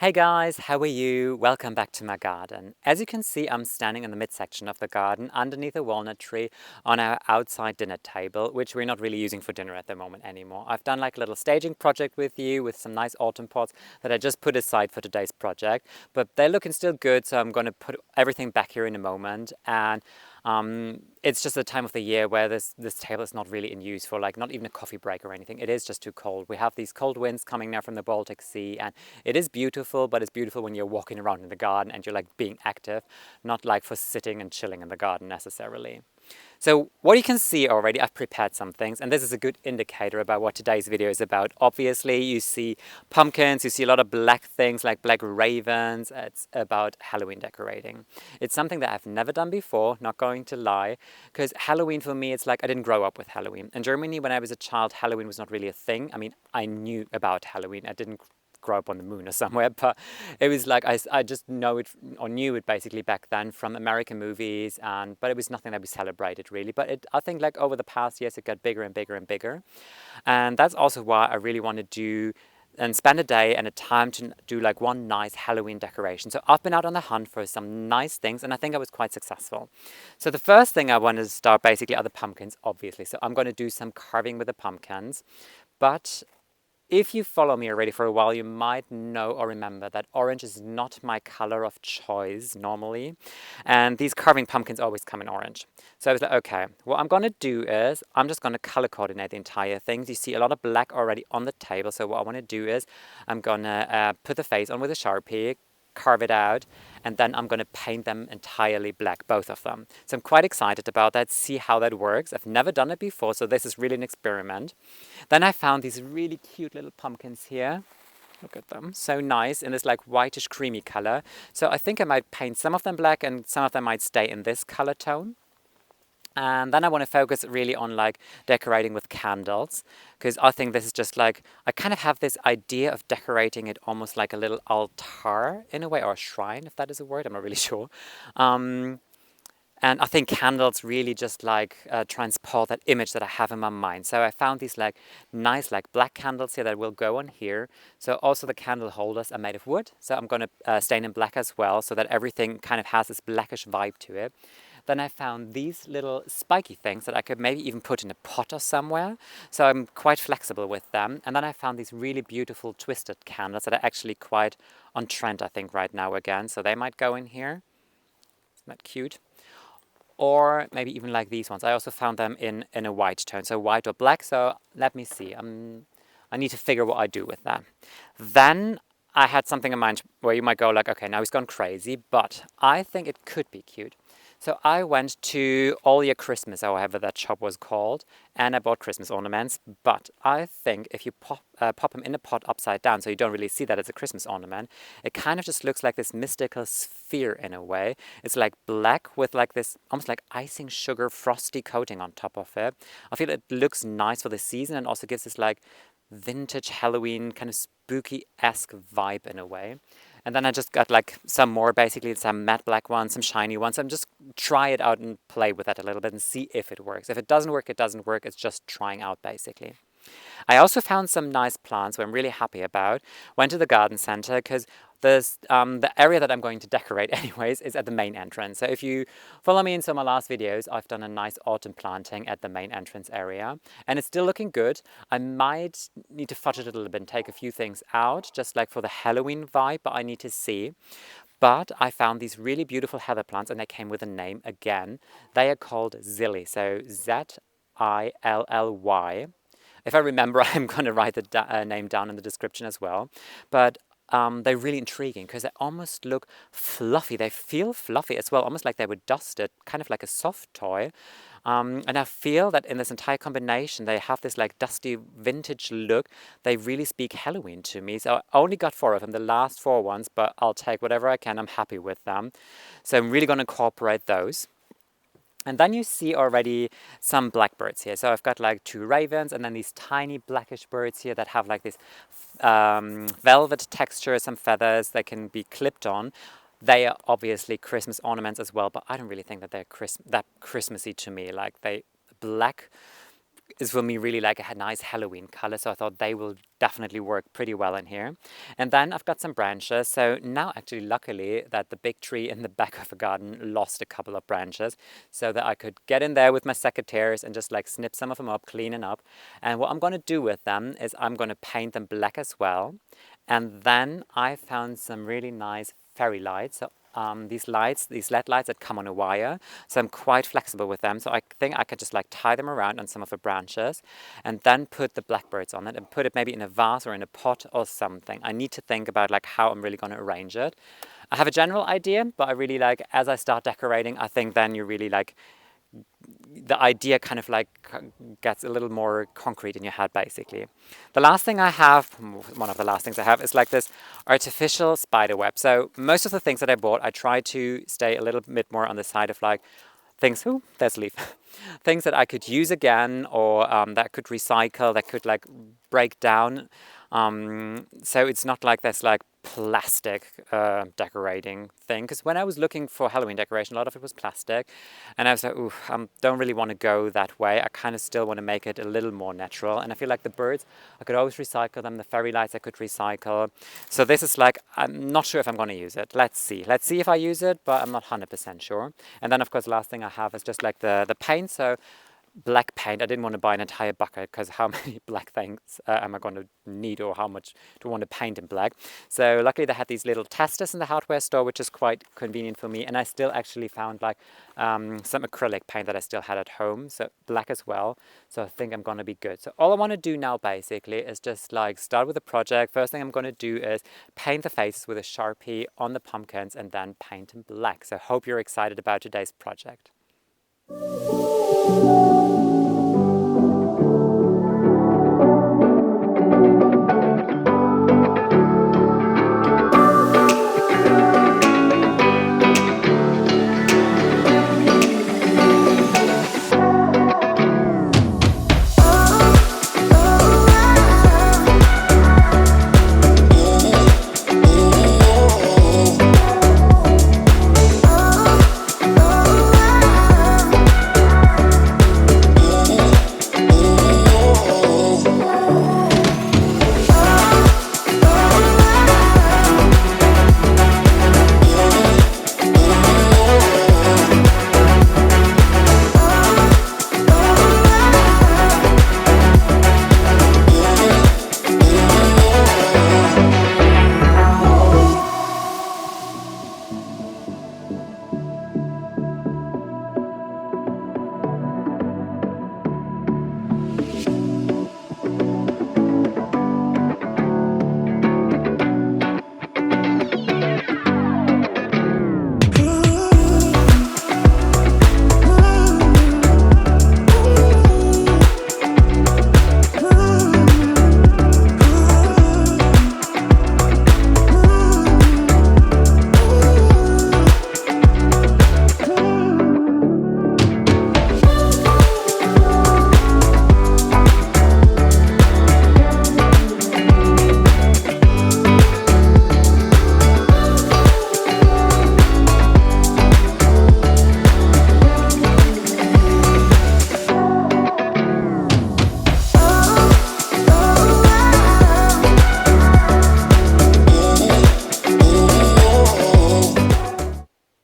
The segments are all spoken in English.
Hey guys, how are you? Welcome back to my garden. As you can see, I'm standing in the midsection of the garden underneath a walnut tree on our outside dinner table, which we're not really using for dinner at the moment anymore. I've done like a little staging project with you with some nice autumn pots that I just put aside for today's project, but they're looking still good, so I'm going to put everything back here in a moment. And it's just the time of the year where this table is not really in use for like not even a coffee break or anything. It is just too cold. We have these cold winds coming now from the Baltic Sea, and it is beautiful, but it's beautiful when you're walking around in the garden and you're like being active, not like for sitting and chilling in the garden necessarily. So what you can see already, I've prepared some things, and this is a good indicator about what today's video is about. Obviously, you see pumpkins, you see a lot of black things like black ravens. It's about Halloween decorating. It's something that I've never done before, not going to lie, because Halloween for me, it's like I didn't grow up with Halloween. In Germany, when I was a child, Halloween was not really a thing. I mean, I knew about Halloween. I didn't grow up on the moon or somewhere, but it was like I just know it or knew it basically back then from American movies, but it was nothing that we celebrated really. But I think like over the past years it got bigger and bigger and bigger, and that's also why I really want to do and spend a day and a time to do like one nice Halloween decoration. So I've been out on the hunt for some nice things, and I think I was quite successful. So the first thing I want to start basically are the pumpkins, obviously. So I'm going to do some carving with the pumpkins, but if you follow me already for a while, you might know or remember that orange is not my color of choice normally. And these carving pumpkins always come in orange. So I was like, okay, what I'm going to do is I'm just going to color coordinate the entire thing. You see a lot of black already on the table. So what I want to do is I'm going to put the face on with a Sharpie, carve it out, and then I'm going to paint them entirely black, both of them. So I'm quite excited about that, see how that works. I've never done it before, so this is really an experiment. Then I found these really cute little pumpkins here. Look at them, so nice in this like whitish creamy color. So I think I might paint some of them black and some of them might stay in this color tone. And then I want to focus really on like decorating with candles, because I think this is just like, I kind of have this idea of decorating it almost like a little altar in a way, or a shrine, if that is a word, I'm not really sure. Um, and I think candles really just like transport that image that I have in my mind. So I found these like nice like black candles here that will go on here. So also the candle holders are made of wood. So I'm going to stain in black as well, so that everything kind of has this blackish vibe to it. Then I found these little spiky things that I could maybe even put in a pot or somewhere. So I'm quite flexible with them. And then I found these really beautiful twisted candles that are actually quite on trend, I think, right now again. So they might go in here. Isn't that cute? Or maybe even like these ones. I also found them in a white tone, so white or black. So let me see. I need to figure what I do with that. Then I had something in mind where you might go like, okay, now he's gone crazy, but I think it could be cute. So I went to All Year Christmas, or however that shop was called, and I bought Christmas ornaments. But I think if you pop them in a pot upside down, so you don't really see that it's a Christmas ornament, it kind of just looks like this mystical sphere in a way. It's like black with like this almost like icing sugar frosty coating on top of it. I feel it looks nice for the season and also gives this like vintage Halloween kind of spooky-esque vibe in a way. And then I just got like some more, basically some matte black ones, some shiny ones. I'm just try it out and play with that a little bit and see if it works. If it doesn't work, it doesn't work. It's just trying out basically. I also found some nice plants where I'm really happy about. Went to the garden center because the area that I'm going to decorate anyways is at the main entrance. So if you follow me in some of my last videos, I've done a nice autumn planting at the main entrance area, and it's still looking good. I might need to fudge it a little bit and take a few things out, just like for the Halloween vibe, but I need to see. But I found these really beautiful heather plants, and they came with a name again. They are called Zilly, so Zilly. If I remember, I'm going to write the name down in the description as well. But they're really intriguing because they almost look fluffy. They feel fluffy as well, almost like they were dusted, kind of like a soft toy. And I feel that in this entire combination, they have this like dusty vintage look. They really speak Halloween to me. So I only got 4 of them, the last 4 ones, but I'll take whatever I can. I'm happy with them. So I'm really going to incorporate those. And then you see already some blackbirds here. So I've got like 2 ravens and then these tiny blackish birds here that have like this velvet texture, some feathers that can be clipped on. They are obviously Christmas ornaments as well, but I don't really think that they're that Christmassy to me. Like black is for me really like a nice Halloween color, so I thought they will definitely work pretty well in here. And then I've got some branches, so now actually luckily that the big tree in the back of the garden lost a couple of branches, so that I could get in there with my secateurs and just like snip some of them up, clean it up. And what I'm going to do with them is I'm going to paint them black as well. And then I found some really nice fairy lights. So these lights, these LED lights that come on a wire. So I'm quite flexible with them. So I think I could just like tie them around on some of the branches and then put the blackbirds on it and put it maybe in a vase or in a pot or something. I need to think about like how I'm really going to arrange it. I have a general idea, but I really like, as I start decorating, I think then you really like, the idea kind of like gets a little more concrete in your head, basically. The last thing I have, one of the last things I have, is like this artificial spider web. So most of the things that I bought, I try to stay a little bit more on the side of like things, oh, there's a leaf, things that I could use again, or that I could recycle, that could like break down. So it's not like this like plastic decorating thing, because when I was looking for Halloween decoration, a lot of it was plastic, and I was like, ooh, don't really want to go that way. I kind of still want to make it a little more natural, and I feel like the birds, I could always recycle them, the fairy lights I could recycle. So this is like, I'm not sure if I'm going to use it. Let's see if I use it, but I'm not 100% sure. And then of course the last thing I have is just like the paint. So black paint. I didn't want to buy an entire bucket because how many black things am I going to need, or how much do I want to paint in black? So luckily they had these little testers in the hardware store, which is quite convenient for me. And I still actually found like some acrylic paint that I still had at home, so black as well. So I think I'm going to be good. So all I want to do now basically is just like start with the project. First thing I'm going to do is paint the faces with a Sharpie on the pumpkins and then paint in black. So I hope you're excited about today's project.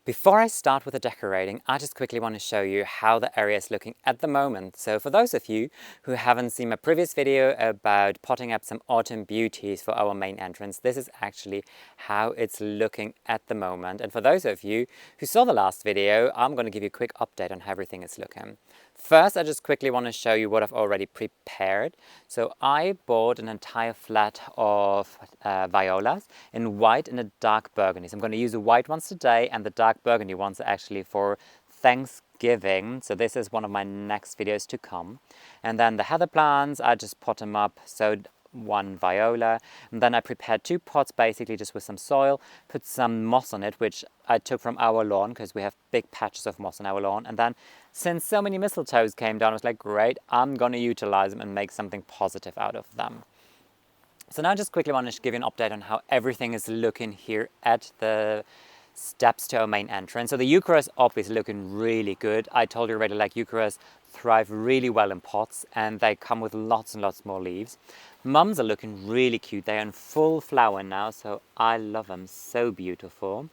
Before I start with the decorating, I just quickly want to show you how the area is looking at the moment. So for those of you who haven't seen my previous video about potting up some autumn beauties for our main entrance, this is actually how it's looking at the moment. And for those of you who saw the last video, I'm going to give you a quick update on how everything is looking. First, I just quickly want to show you what I've already prepared. So I bought an entire flat of violas in white and a dark burgundy. So I'm going to use the white ones today, and the dark burgundy ones are actually for Thanksgiving. So this is one of my next videos to come. And then the heather plants, I just pot them up. So one viola, and then I prepared 2 pots basically just with some soil, put some moss on it, which I took from our lawn because we have big patches of moss on our lawn. And then since so many mistletoes came down, I was like, great, I'm gonna utilize them and make something positive out of them. So now I just quickly want to give you an update on how everything is looking here at the steps to our main entrance. So the eucharist obviously looking really good. I told you already, like, eucharist thrive really well in pots, and they come with lots and lots more leaves. Mums are looking really cute. They're in full flower now, so I love them. So beautiful.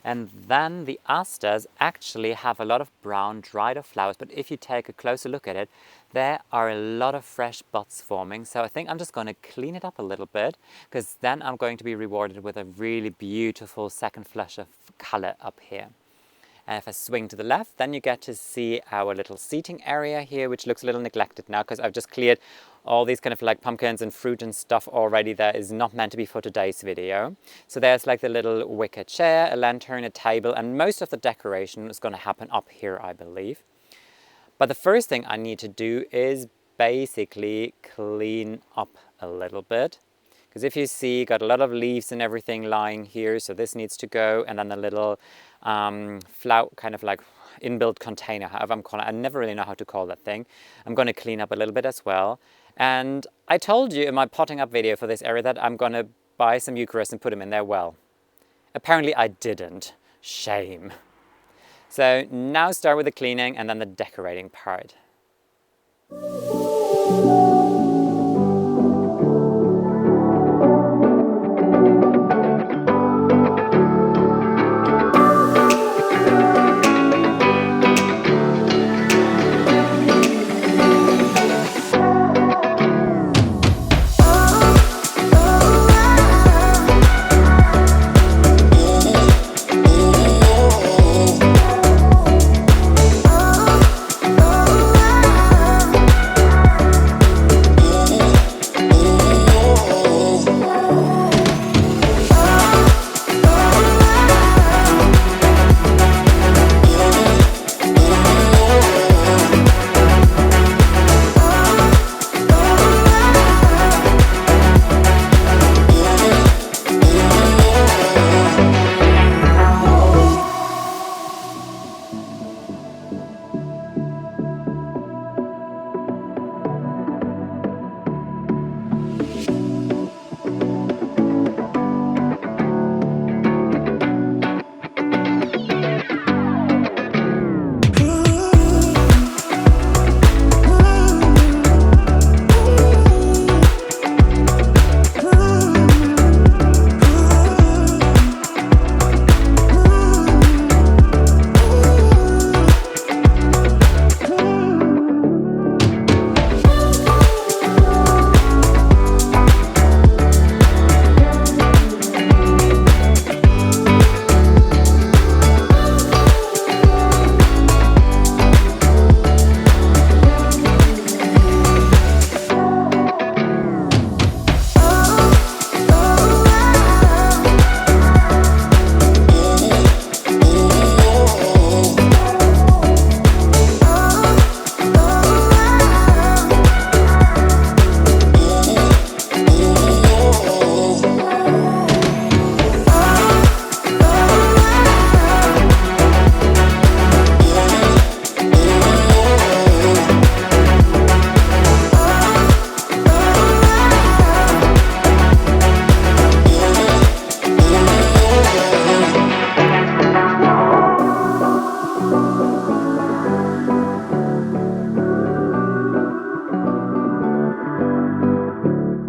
And then the asters actually have a lot of brown dried up flowers, but if you take a closer look at it, there are a lot of fresh buds forming. So I think I'm just going to clean it up a little bit, because then I'm going to be rewarded with a really beautiful second flush of color up here. And if I swing to the left, then you get to see our little seating area here, which looks a little neglected now because I've just cleared all these kind of like pumpkins and fruit and stuff already that is not meant to be for today's video. So there's like the little wicker chair, a lantern, a table, and most of the decoration is going to happen up here, I believe. But the first thing I need to do is basically clean up a little bit. Because if you see, got a lot of leaves and everything lying here, so this needs to go, and then the little flower, kind of like inbuilt container, however I'm calling it. I never really know how to call that thing. I'm going to clean up a little bit as well. And I told you in my potting up video for this area that I'm going to buy some Eucharist and put them in there. Well, apparently I didn't. Shame. So now start with the cleaning and then the decorating part.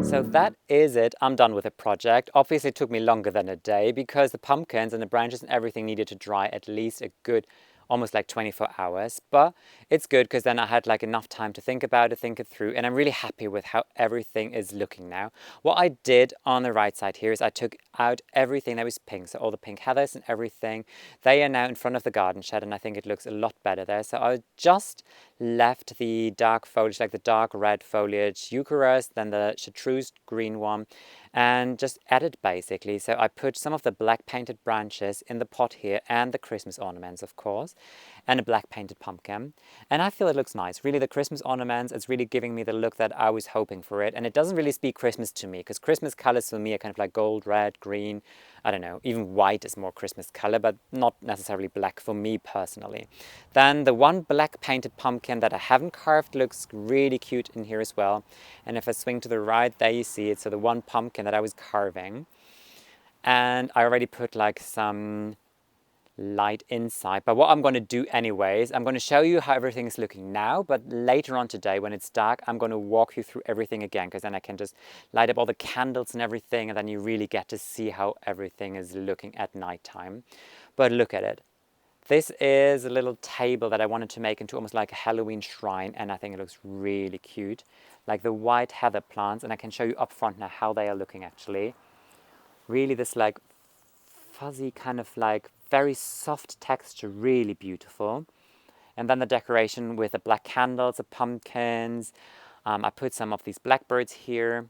So that is it. I'm done with the project. Obviously it took me longer than a day because the pumpkins and the branches and everything needed to dry at least a good almost like 24 hours, but it's good because then I had like enough time to think about it, think it through, and I'm really happy with how everything is looking now. What I did on the right side here is I took out everything that was pink, so all the pink heathers and everything. They are now in front of the garden shed and I think it looks a lot better there. So I just left the dark foliage, like the dark red foliage Eucharist, then the chartreuse green one, and just added basically. So I put some of the black painted branches in the pot here and the Christmas ornaments, of course, and a black painted pumpkin. And I feel it looks nice. Really, the Christmas ornaments, it's really giving me the look that I was hoping for it. And it doesn't really speak Christmas to me because Christmas colors for me are kind of like gold, red, green. I don't know, even white is more Christmas color, but not necessarily black for me personally. Then the one black painted pumpkin that I haven't carved looks really cute in here as well. And if I swing to the right, there you see it. So the one pumpkin that I was carving. And I already put like some light inside. But what I'm going to do anyways, I'm going to show you how everything is looking now, but later on today when it's dark, I'm going to walk you through everything again, because then I can just light up all the candles and everything, and then you really get to see how everything is looking at nighttime. But look at it. This is a little table that I wanted to make into almost like a Halloween shrine, and I think it looks really cute. Like the white heather plants, and I can show you up front now how they are looking actually. Really this like fuzzy kind of like very soft texture, really beautiful. And then the decoration with the black candles, the pumpkins. I put some of these blackbirds here,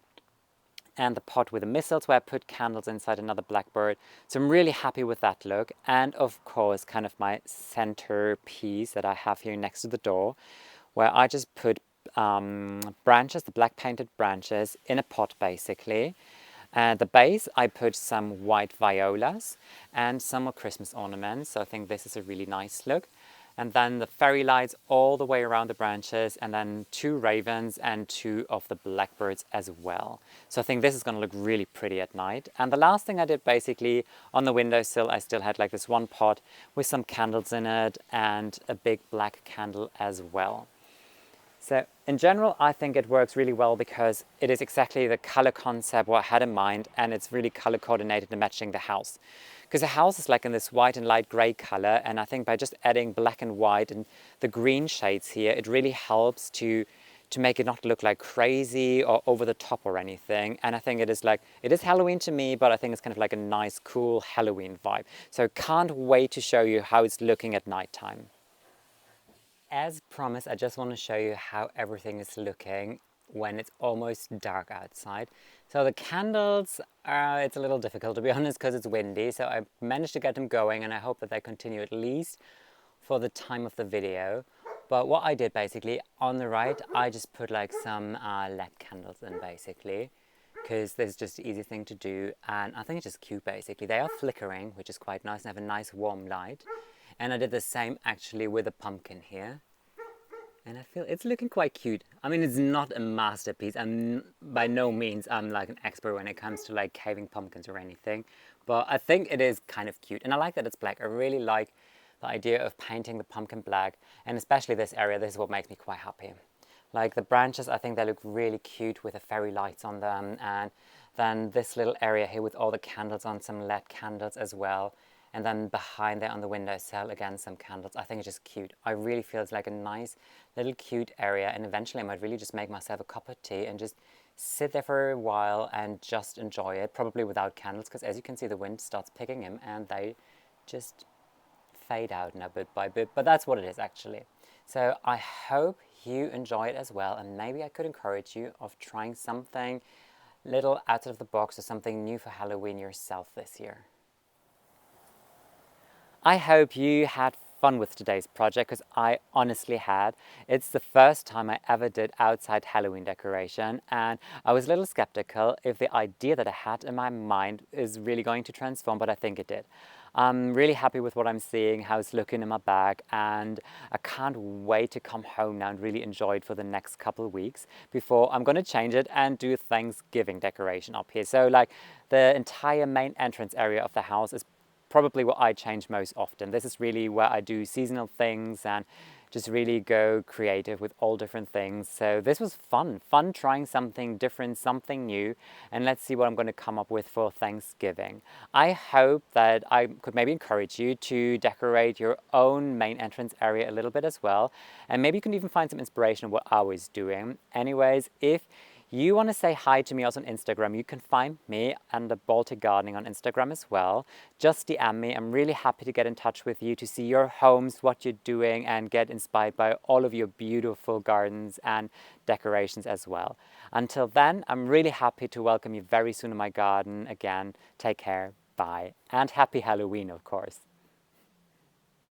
and the pot with the missiles where I put candles inside another blackbird. So I'm really happy with that look. And of course, kind of my centerpiece that I have here next to the door, where I just put branches, the black painted branches, in a pot basically. At the base, I put some white violas and some more Christmas ornaments. So I think this is a really nice look. And then the fairy lights all the way around the branches, and then 2 ravens and 2 of the blackbirds as well. So I think this is going to look really pretty at night. And the last thing I did basically on the windowsill, I still had like this one pot with some candles in it and a big black candle as well. So in general, I think it works really well because it is exactly the color concept what I had in mind, and it's really color coordinated and matching the house. Because the house is like in this white and light gray color, and I think by just adding black and white and the green shades here, it really helps to make it not look like crazy or over the top or anything. And I think it is Halloween to me, but I think it's kind of like a nice, cool Halloween vibe. So can't wait to show you how it's looking at nighttime. As promised, I just want to show you how everything is looking when it's almost dark outside. So the candles, it's a little difficult to be honest because it's windy, so I managed to get them going and I hope that they continue at least for the time of the video. But what I did basically, on the right, I just put like some LED candles in basically, because this is just the easy thing to do, and I think it's just cute basically. They are flickering, which is quite nice, and have a nice warm light. And I did the same actually with the pumpkin here. And I feel it's looking quite cute. I mean, it's not a masterpiece. By no means I'm like an expert when it comes to like caving pumpkins or anything. But I think it is kind of cute. And I like that it's black. I really like the idea of painting the pumpkin black. And especially this area, this is what makes me quite happy. Like the branches, I think they look really cute with the fairy lights on them. And then this little area here with all the candles on, some LED candles as well. And then behind there on the windowsill, again, some candles. I think it's just cute. I really feel it's like a nice little cute area. And eventually I might really just make myself a cup of tea and just sit there for a while and just enjoy it. Probably without candles, because as you can see, the wind starts picking in and they just fade out now bit by bit. But that's what it is actually. So I hope you enjoy it as well. And maybe I could encourage you of trying something little out of the box or something new for Halloween yourself this year. I hope you had fun with today's project, because I honestly had. It's the first time I ever did outside Halloween decoration, and I was a little skeptical if the idea that I had in my mind is really going to transform, but I think it did. I'm really happy with what I'm seeing, how it's looking in my bag, and I can't wait to come home now and really enjoy it for the next couple of weeks before I'm going to change it and do Thanksgiving decoration up here. So like the entire main entrance area of the house is probably what I change most often. This is really where I do seasonal things and just really go creative with all different things. So this was fun trying something different, something new, and let's see what I'm going to come up with for Thanksgiving. I hope that I could maybe encourage you to decorate your own main entrance area a little bit as well, and maybe you can even find some inspiration of what I was doing. Anyways, if you want to say hi to me also on Instagram, you can find me under Baltic Gardening on Instagram as well. Just DM me. I'm really happy to get in touch with you, to see your homes, what you're doing, and get inspired by all of your beautiful gardens and decorations as well. Until then, I'm really happy to welcome you very soon in my garden again. Take care. Bye. And happy Halloween, of course.